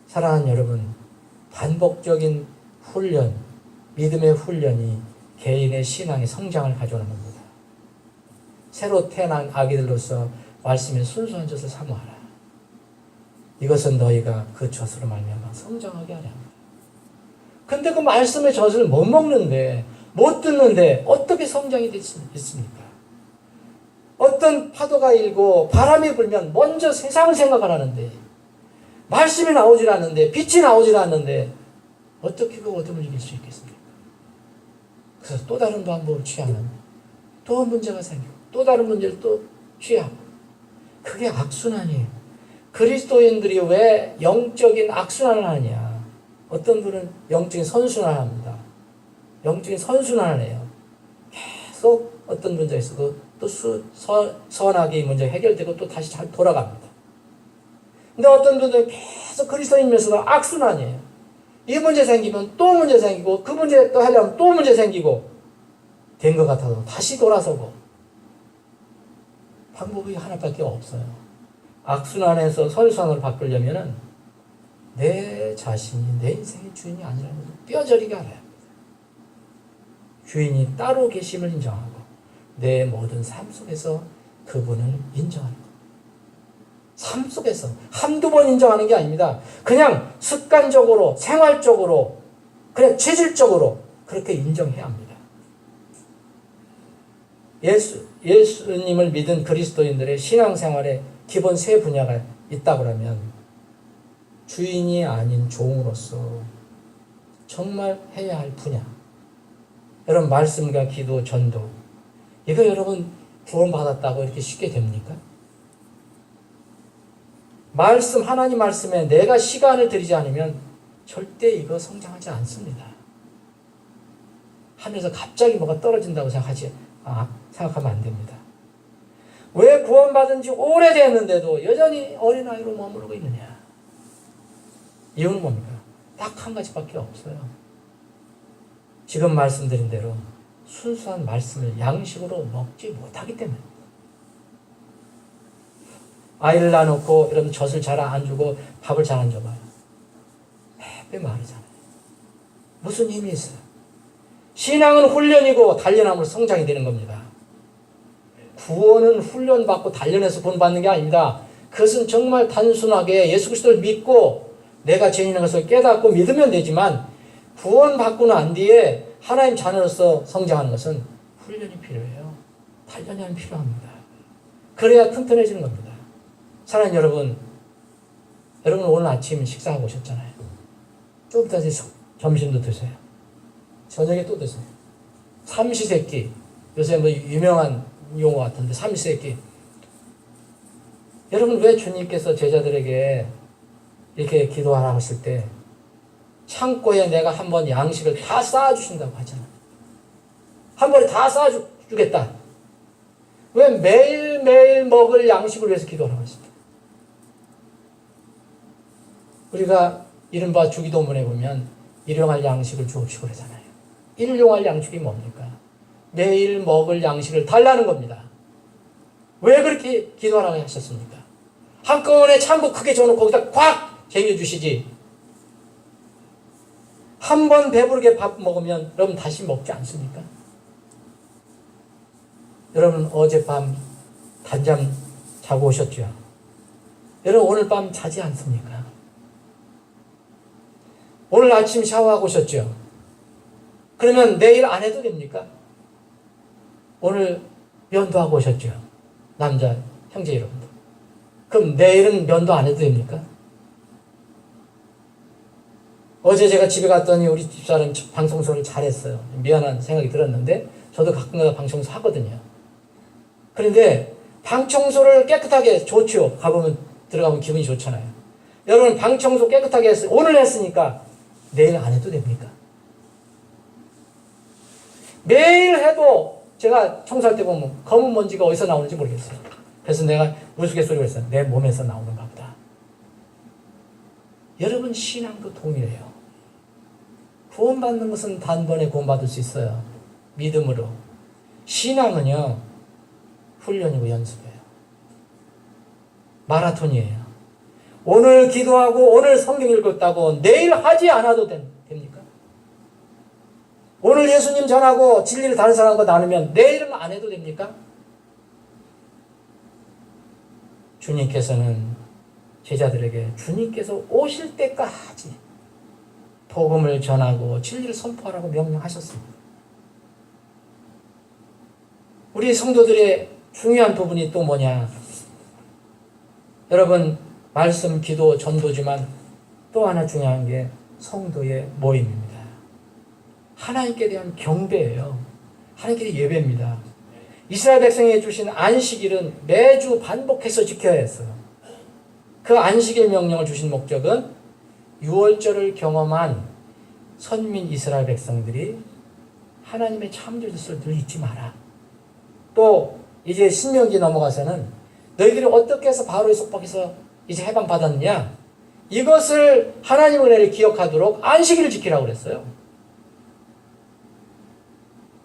사랑하는 여러분, 반복적인 훈련, 믿음의 훈련이 개인의 신앙의 성장을 가져오는 겁니다. 새로 태어난 아기들로서 말씀의 순수한 젖을 사모하라. 이것은 너희가 그 젖으로 말미암아 성장하게 하려 합니다. 근데 그 말씀의 젖을 못 먹는데, 못 듣는데 어떻게 성장이 될 수 있습니까? 어떤 파도가 일고 바람이 불면 먼저 세상을 생각을 하는데, 말씀이 나오질 않는데, 빛이 나오질 않는데 어떻게 그 어둠을 이길 수 있겠습니까? 그래서 또 다른 방법을 취하면 또 문제가 생기고, 또 다른 문제를 또 취하고, 그게 악순환이에요. 그리스도인들이 왜 영적인 악순환을 하느냐? 어떤 분은 영적인 선순환을 합니다. 영적인 선순환을 해요. 계속 어떤 문제가 있어도 또 선하게 이 문제가 해결되고 또 다시 잘 돌아갑니다. 근데 어떤 분들은 계속 그리스도인이면서도 악순환이에요. 이 문제 생기면 또 문제 생기고, 그 문제 또 하려면 또 문제 생기고, 된 것 같아도 다시 돌아서고. 방법이 하나밖에 없어요. 악순환에서 선순환으로 바꾸려면은 내 자신이 내 인생의 주인이 아니라는 것을 뼈저리게 알아야 합니다. 주인이 따로 계심을 인정하고 내 모든 삶 속에서 그분을 인정하는 것. 삶 속에서 한두 번 인정하는 게 아닙니다. 그냥 습관적으로, 생활적으로, 그냥 체질적으로 그렇게 인정해야 합니다. 예수님을 믿은 그리스도인들의 신앙생활에 기본 세 분야가 있다고 하면, 주인이 아닌 종으로서 정말 해야 할 분야, 여러분 말씀과 기도, 전도 이거 여러분 구원받았다고 이렇게 쉽게 됩니까? 말씀 하나님 말씀에 내가 시간을 들이지 않으면 절대 이거 성장하지 않습니다. 하늘에서 갑자기 뭐가 떨어진다고 생각하면 안 됩니다. 왜 구원받은 지 오래됐는데도 여전히 어린아이로 머무르고 있느냐? 이유는 뭡니까? 딱 한 가지밖에 없어요. 지금 말씀드린 대로 순수한 말씀을 양식으로 먹지 못하기 때문에. 아이를 낳아놓고 여러분 젖을 잘 안 주고 밥을 잘 안 줘봐요. 배 마르잖아요. 무슨 힘이 있어요? 신앙은 훈련이고 단련함으로 성장이 되는 겁니다. 구원은 훈련받고 단련해서 본받는 게 아닙니다. 그것은 정말 단순하게 예수 그리스도를 믿고 내가 죄인인 것을 깨닫고 믿으면 되지만 구원받고 난 뒤에 하나님 자녀로서 성장하는 것은 훈련이 필요해요. 단련이 필요합니다. 그래야 튼튼해지는 겁니다. 사랑하는 여러분, 여러분 오늘 아침 식사하고 오셨잖아요. 좀 이따 점심도 드세요. 저녁에 또 드세요. 삼시세끼, 요새 뭐 유명한 용어 같은데 삼시세끼. 여러분 왜 주님께서 제자들에게 이렇게 기도하라고 하실 때 창고에 내가 한번 양식을 다 쌓아주신다고 하잖아요. 한 번에 다 쌓아주겠다. 왜 매일매일 먹을 양식을 위해서 기도하라고 하십니까? 우리가 이른바 주기도문에 보면 일용할 양식을 주옵시고 그러잖아요. 일용할 양식이 뭡니까? 매일 먹을 양식을 달라는 겁니다. 왜 그렇게 기도하라고 하셨습니까? 한꺼번에 참고 크게 줘놓고 거기다 꽉 쟁여주시지. 한 번 배부르게 밥 먹으면 여러분 다시 먹지 않습니까? 여러분 어젯밤 단잠 자고 오셨죠? 여러분 오늘 밤 자지 않습니까? 오늘 아침 샤워하고 오셨죠? 그러면 내일 안 해도 됩니까? 오늘 면도하고 오셨죠? 남자 형제 여러분들. 그럼 내일은 면도 안 해도 됩니까? 어제 제가 집에 갔더니 우리 집사람 방청소를 잘했어요. 미안한 생각이 들었는데 저도 가끔가다 방청소 하거든요. 그런데 방청소를 깨끗하게 좋죠. 들어가면 기분이 좋잖아요. 여러분 방청소 깨끗하게 했어요. 오늘 했으니까 내일 안 해도 됩니까? 매일 해도 제가 청소할 때 보면 검은 먼지가 어디서 나오는지 모르겠어요. 그래서 내가 우스갯소리를 했어요. 내 몸에서 나오는가 보다. 여러분 신앙도 동일해요. 구원받는 것은 단번에 구원받을 수 있어요. 믿음으로. 신앙은요. 훈련이고 연습이에요. 마라톤이에요. 오늘 기도하고 오늘 성경 읽었다고 내일 하지 않아도 됩니까? 오늘 예수님 전하고 진리를 다른 사람과 나누면 내일은 안 해도 됩니까? 주님께서는 제자들에게 주님께서 오실 때까지 복음을 전하고 진리를 선포하라고 명령하셨습니다. 우리 성도들의 중요한 부분이 또 뭐냐? 여러분 말씀, 기도, 전도지만 또 하나 중요한 게 성도의 모임입니다. 하나님께 대한 경배예요. 하나님께 대한 예배입니다. 이스라엘 백성에게 주신 안식일은 매주 반복해서 지켜야 했어요. 그 안식일 명령을 주신 목적은 유월절을 경험한 선민 이스라엘 백성들이 하나님의 창조 질서를 늘 잊지 마라. 또 이제 신명기 넘어가서는 너희들이 어떻게 해서 바로의 속박에서 이제 해방받았느냐? 이것을 하나님의 은혜를 기억하도록 안식일을 지키라고 그랬어요.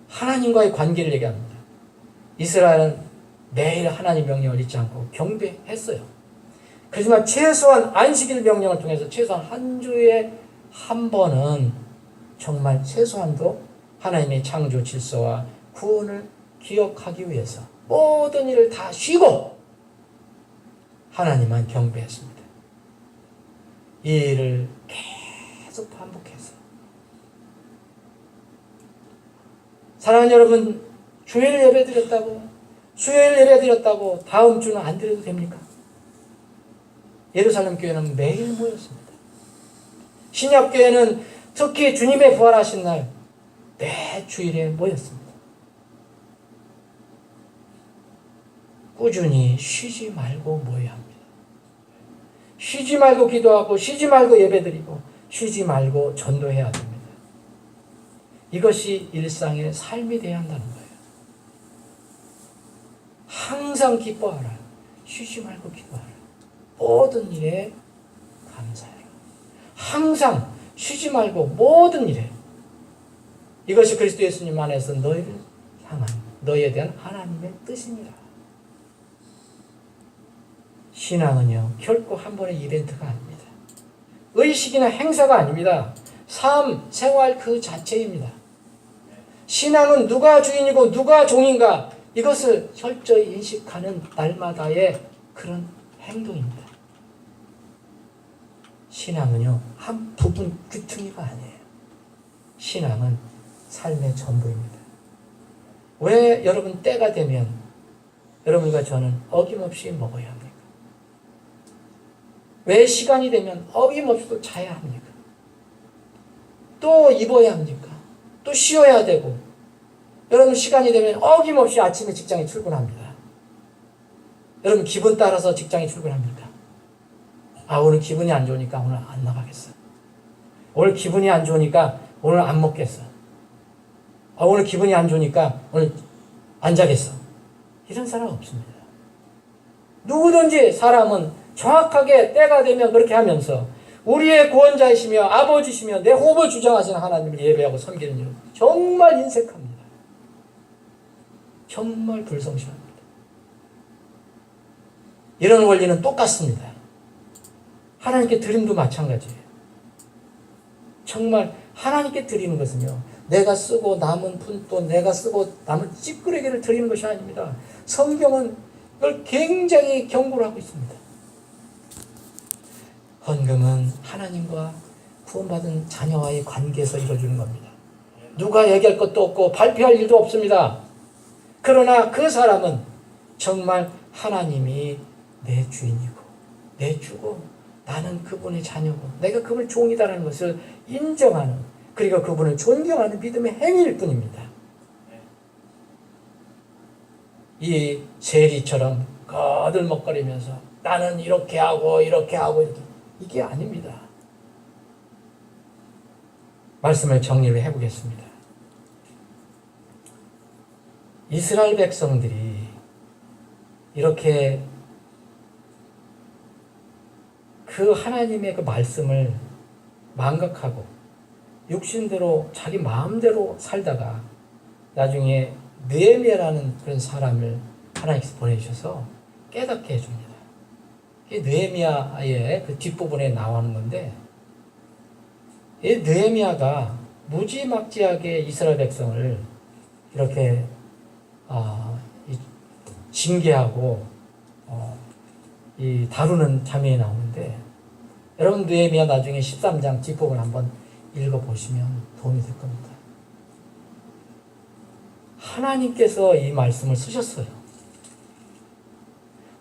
하나님과의 관계를 얘기합니다. 이스라엘은 매일 하나님 명령을 잊지 않고 경배했어요. 그렇지만 최소한 안식일 명령을 통해서 최소한 한 주에 한 번은 정말 최소한도 하나님의 창조 질서와 구원을 기억하기 위해서 모든 일을 다 쉬고 하나님만 경배했습니다. 이 일을 계속 반복해서 사랑하는 여러분, 주일 예배 드렸다고 수요일 예배 드렸다고 다음 주는 안 드려도 됩니까? 예루살렘 교회는 매일 모였습니다. 신약 교회는 특히 주님의 부활하신 날 매 주일에 모였습니다. 꾸준히 쉬지 말고 모여야 합니다. 쉬지 말고 기도하고 쉬지 말고 예배드리고 쉬지 말고 전도해야 됩니다. 이것이 일상의 삶이 되어야 한다는 거예요. 항상 기뻐하라. 쉬지 말고 기도하라. 모든 일에 감사해라. 항상 쉬지 말고 모든 일에. 이것이 그리스도 예수님 안에서 너희를 향한 너희에 대한 하나님의 뜻입니다. 신앙은요 결코 한 번의 이벤트가 아닙니다. 의식이나 행사가 아닙니다. 삶, 생활 그 자체입니다. 신앙은 누가 주인이고 누가 종인가 이것을 철저히 인식하는 날마다의 그런 행동입니다. 신앙은요 한 부분 귀퉁이가 아니에요. 신앙은 삶의 전부입니다. 왜 여러분 때가 되면 여러분과 저는 어김없이 먹어야 합니까? 왜 시간이 되면 어김없이 또 자야 합니까? 또 입어야 합니까? 또 쉬어야 되고 여러분 시간이 되면 어김없이 아침에 직장에 출근합니다. 여러분 기분 따라서 직장에 출근합니까? 아 오늘 기분이 안 좋으니까 오늘 안 나가겠어. 오늘 기분이 안 좋으니까 오늘 안 먹겠어. 아 오늘 기분이 안 좋으니까 오늘 안 자겠어. 이런 사람 없습니다. 누구든지 사람은 정확하게 때가 되면 그렇게 하면서 우리의 구원자이시며 아버지시며 내 호흡을 주장하시는 하나님을 예배하고 섬기는 일 정말 인색합니다. 정말 불성실합니다. 이런 원리는 똑같습니다. 하나님께 드림도 마찬가지예요. 정말 하나님께 드리는 것은요 내가 쓰고 남은 푼돈 내가 쓰고 남은 찌끄레기를 드리는 것이 아닙니다. 성경은 이걸 굉장히 경고를 하고 있습니다. 헌금은 하나님과 구원받은 자녀와의 관계에서 이루어지는 겁니다. 누가 얘기할 것도 없고 발표할 일도 없습니다. 그러나 그 사람은 정말 하나님이 내 주인이고 내 주고 나는 그분의 자녀고 내가 그분의 종이다라는 것을 인정하는 그리고 그분을 존경하는 믿음의 행위일 뿐입니다. 이 세리처럼 거들먹거리면서 나는 이렇게 하고 이렇게 이게 아닙니다. 말씀을 정리를 해보겠습니다. 이스라엘 백성들이 이렇게 그 하나님의 그 말씀을 망각하고 육신대로 자기 마음대로 살다가 나중에 느헤미야라는 그런 사람을 하나님께서 보내주셔서 깨닫게 해줍니다. 느헤미야의 그 뒷부분에 나오는 건데 이 느헤미야가 무지막지하게 이스라엘 백성을 이렇게 징계하고 이 다루는 장면이 나오는데 여러분 느헤미야 나중에 13장 뒷부분 한번 읽어보시면 도움이 될 겁니다. 하나님께서 이 말씀을 쓰셨어요.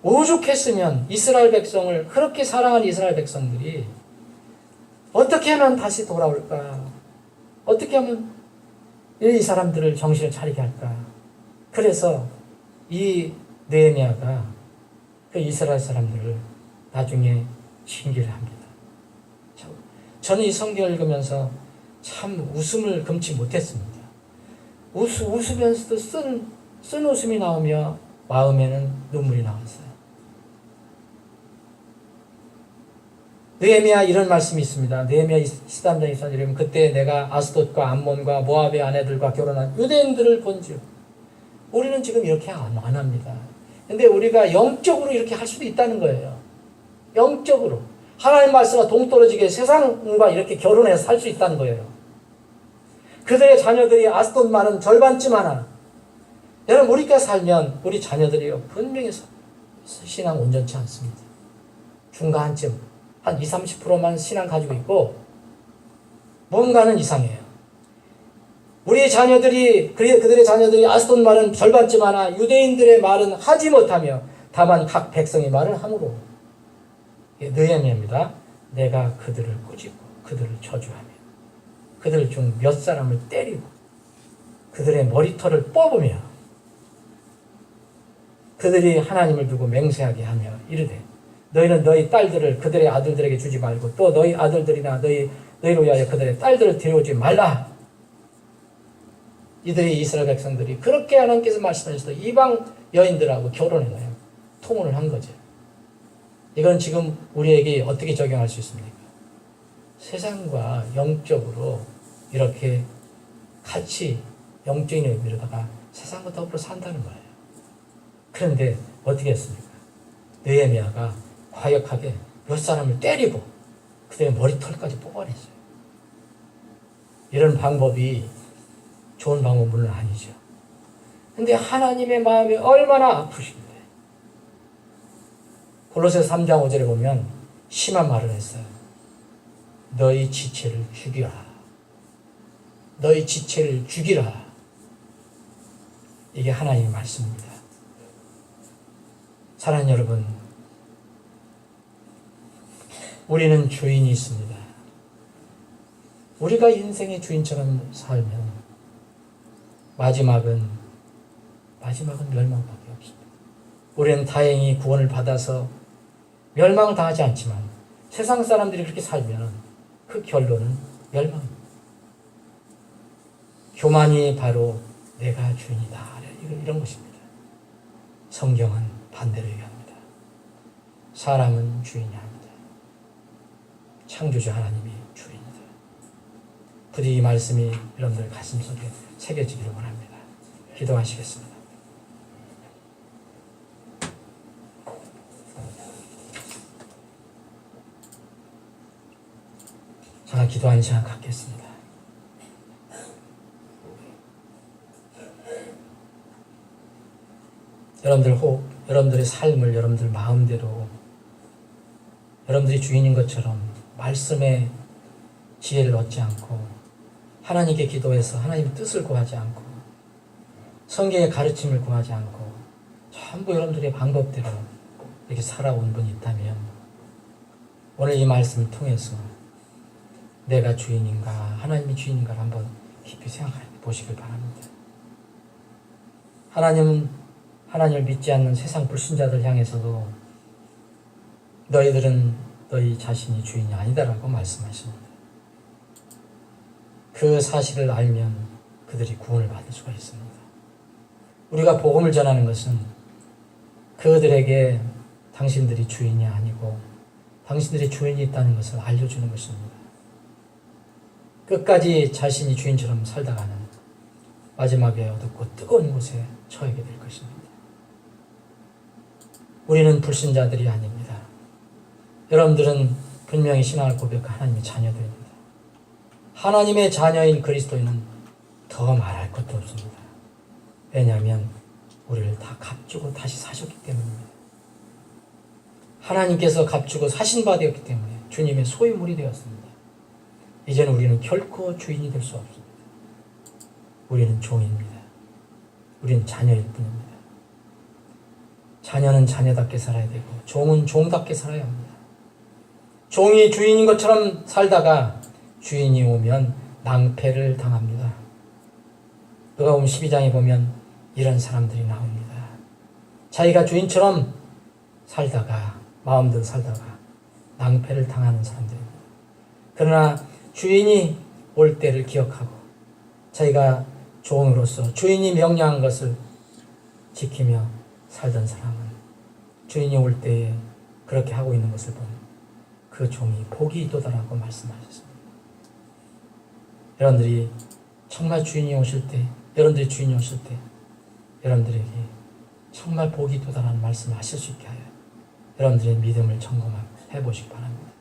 오죽했으면 이스라엘 백성을 그렇게 사랑한 이스라엘 백성들이 어떻게 하면 다시 돌아올까? 어떻게 하면 이 사람들을 정신을 차리게 할까? 그래서 이 느헤미야가 그 이스라엘 사람들을 나중에 징계를 합니다. 저는 이 성경을 읽으면서 참 웃음을 금치 못했습니다. 웃으면서도 쓴 웃음이 나오며 마음에는 눈물이 나왔어요. 느헤미야 이런 말씀이 있습니다. 느헤미야 13장 24절에 그때 내가 아스돗과 암몬과 모압의 아내들과 결혼한 유대인들을 본즉 우리는 지금 이렇게 안 합니다. 근데 우리가 영적으로 이렇게 할 수도 있다는 거예요. 영적으로 하나님 말씀과 동떨어지게 세상과 이렇게 결혼해서 살 수 있다는 거예요. 그들의 자녀들이 아스돗만은 절반쯤 하나. 여러분 우리가 살면 우리 자녀들이요 분명히 신앙 온전치 않습니다. 중간쯤 한 20-30%만 신앙 가지고 있고 뭔가는 이상해요. 우리 자녀들이 그들의 자녀들이 아스돗 말은 절반쯤 하나 유대인들의 말은 하지 못하며 다만 각 백성의 말은 함으로 느헤미야입니다. 내가 그들을 꾸짖고 그들을 저주하며 그들 중 몇 사람을 때리고 그들의 머리털을 뽑으며 그들이 하나님을 두고 맹세하게 하며 이르되 너희는 너희 딸들을 그들의 아들들에게 주지 말고 또 너희 아들들이나 너희로 위하여 그들의 딸들을 데려오지 말라. 이들이 이스라엘 백성들이 그렇게 하나님께서 말씀하셔서 이방 여인들하고 결혼해요. 통혼을 한 거죠. 이건 지금 우리에게 어떻게 적용할 수 있습니까? 세상과 영적으로 이렇게 같이 영적인 의미로다가 세상과 더불어 산다는 거예요. 그런데 어떻게 했습니까? 느헤미야가 과격하게 몇 사람을 때리고 그들의 머리털까지 뽑아냈어요. 이런 방법이 좋은 방법은 아니죠. 근데 하나님의 마음이 얼마나 아프신데 골로새 3장 5절에 보면 심한 말을 했어요. 너희 지체를 죽이라. 너희 지체를 죽이라. 이게 하나님의 말씀입니다. 사랑하는 여러분, 우리는 주인이 있습니다. 우리가 인생의 주인처럼 살면 마지막은 멸망밖에 없습니다. 우리는 다행히 구원을 받아서 멸망을 당하지 않지만 세상 사람들이 그렇게 살면 그 결론은 멸망입니다. 교만이 바로 내가 주인이다. 이런 것입니다. 성경은 반대로 얘기합니다. 사람은 주인이 아니다. 창조주 하나님이 주인이다. 부디 이 말씀이 여러분들 가슴속에 새겨지기를 원합니다. 기도하시겠습니다. 제가 기도하는 시간 갖겠습니다. 여러분들 호흡, 여러분들의 삶을 여러분들 마음대로 여러분들이 주인인 것처럼 말씀의 지혜를 얻지 않고 하나님께 기도해서 하나님의 뜻을 구하지 않고 성경의 가르침을 구하지 않고 전부 여러분들의 방법대로 이렇게 살아온 분이 있다면 오늘 이 말씀을 통해서 내가 주인인가 하나님이 주인인가를 한번 깊이 생각해 보시길 바랍니다. 하나님을 믿지 않는 세상 불신자들 향해서도 너희들은 너희 자신이 주인이 아니다라고 말씀하십니다. 그 사실을 알면 그들이 구원을 받을 수가 있습니다. 우리가 복음을 전하는 것은 그들에게 당신들이 주인이 아니고 당신들이 주인이 있다는 것을 알려주는 것입니다. 끝까지 자신이 주인처럼 살다가는 마지막에 어둡고 뜨거운 곳에 처하게 될 것입니다. 우리는 불신자들이 아닙니다. 여러분들은 분명히 신앙을 고백한 하나님의 자녀들입니다. 하나님의 자녀인 그리스도인은 더 말할 것도 없습니다. 왜냐하면 우리를 다 값주고 다시 사셨기 때문입니다. 하나님께서 값주고 사신 바 되었기 때문에 주님의 소유물이 되었습니다. 이제는 우리는 결코 주인이 될 수 없습니다. 우리는 종입니다. 우리는 자녀일 뿐입니다. 자녀는 자녀답게 살아야 되고 종은 종답게 살아야 합니다. 종이 주인인 것처럼 살다가 주인이 오면 낭패를 당합니다. 누가복음 12장에 보면 이런 사람들이 나옵니다. 자기가 주인처럼 살다가 마음대로 살다가 낭패를 당하는 사람들입니다. 그러나 주인이 올 때를 기억하고 자기가 종으로서 주인이 명령한 것을 지키며 살던 사람은 주인이 올 때에 그렇게 하고 있는 것을 보면 그 종이 복이 있도다라고 말씀하셨습니다. 여러분들이 정말 주인이 오실 때, 여러분들이 주인이 오실 때 여러분들에게 정말 복이 있도다라는 말씀을 하실 수 있게 하여 여러분들의 믿음을 점검해 보시기 바랍니다.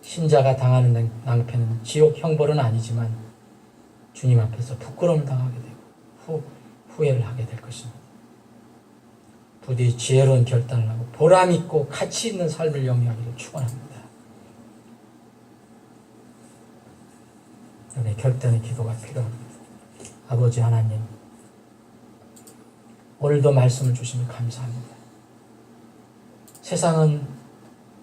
신자가 당하는 낭패는 지옥 형벌은 아니지만 주님 앞에서 부끄러움을 당하게 되고 후회를 하게 될 것입니다. 부디 지혜로운 결단을 하고 보람 있고 가치 있는 삶을 영위하기를 축원합니다. 여러분의 결단의 기도가 필요합니다. 아버지 하나님, 오늘도 말씀을 주시면 감사합니다. 세상은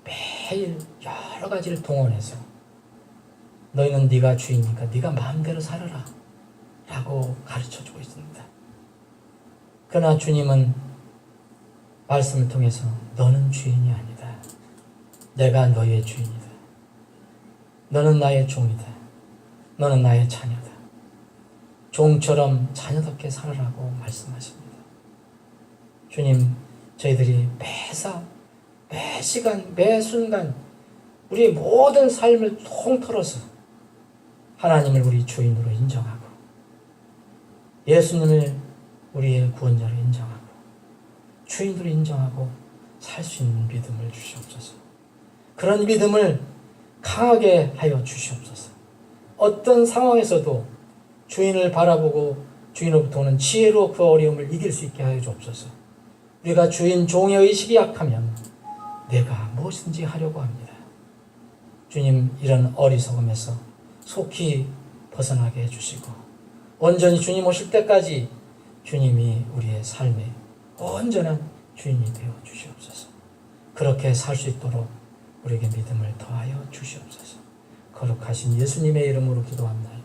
매일 여러 가지를 동원해서 너희는 네가 주인이니까 네가 마음대로 살아라. 라고 가르쳐 주고 있습니다. 그러나 주님은 말씀을 통해서 너는 주인이 아니다. 내가 너의 주인이다. 너는 나의 종이다. 너는 나의 자녀다. 종처럼 자녀답게 살아라고 말씀하십니다. 주님, 저희들이 매사, 매 시간, 매 순간 우리의 모든 삶을 통틀어서 하나님을 우리 주인으로 인정하고 예수님을 우리의 구원자로 인정하고 주인으로 인정하고 살 수 있는 믿음을 주시옵소서. 그런 믿음을 강하게 하여 주시옵소서. 어떤 상황에서도 주인을 바라보고 주인으로부터 오는 지혜로 그 어려움을 이길 수 있게 하여 주옵소서. 우리가 주인 종의 의식이 약하면 내가 무엇이든지 하려고 합니다. 주님, 이런 어리석음에서 속히 벗어나게 해주시고 온전히 주님 오실 때까지 주님이 우리의 삶의 온전한 주인이 되어 주시옵소서. 그렇게 살 수 있도록 우리에게 믿음을 더하여 주시옵소서. 거룩하신 예수님의 이름으로 기도합니다.